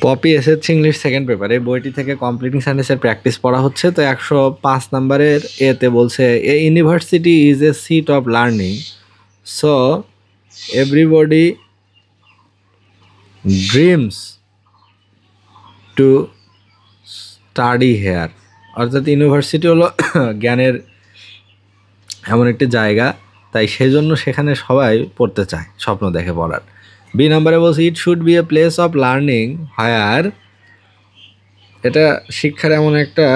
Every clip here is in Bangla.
Poppy SSC English second paper এই বইটি থেকে কমপ্লিটিং সেন্টেন্সের প্র্যাকটিস পড়া হচ্ছে। তো 105 নাম্বারের এতে বলছে a university is a seat of learning, so everybody dreams to study here. অর্থাৎ ইউনিভার্সিটি হলো জ্ঞানের এমন একটি জায়গা, তাই সেই জন্য সেখানে সবাই পড়তে চায়, স্বপ্ন দেখে পড়ার। বি নাম্বারে বলছে it should be a place of learning higher, এটা শিক্ষার এমন একটা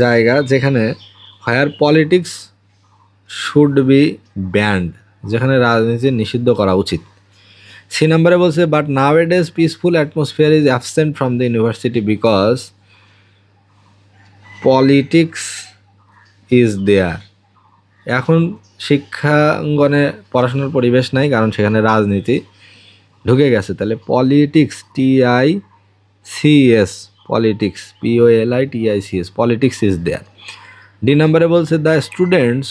জায়গা যেখানে higher politics should be banned, যেখানে রাজনীতি নিষিদ্ধ করা উচিত। সি নাম্বারে বলছে but nowadays peaceful atmosphere is absent from the university because politics is there. এখন শিক্ষাঙ্গনে পড়াশোনার পরিবেশ নাই, কারণ সেখানে রাজনীতি ঢুকে গেছে। তাহলে politics TICS, politics POLITICS, politics is there. D নাম্বারে বলছে the students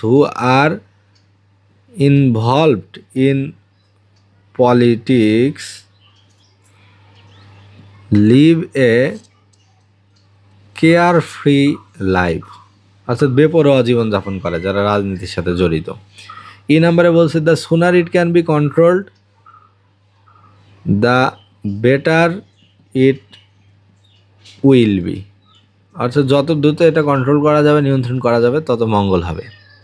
who are involved in politics live a carefree life, অর্থাৎ বেপরোয়া জীবনযাপন করে যারা রাজনীতির সাথে জড়িত। ই নাম্বারে বলছে the sooner it can be controlled the better it will be, অর্থাৎ যত দ্রুত এটা কন্ট্রোল করা যাবে, নিয়ন্ত্রণ করা যাবে, তত মঙ্গল হবে।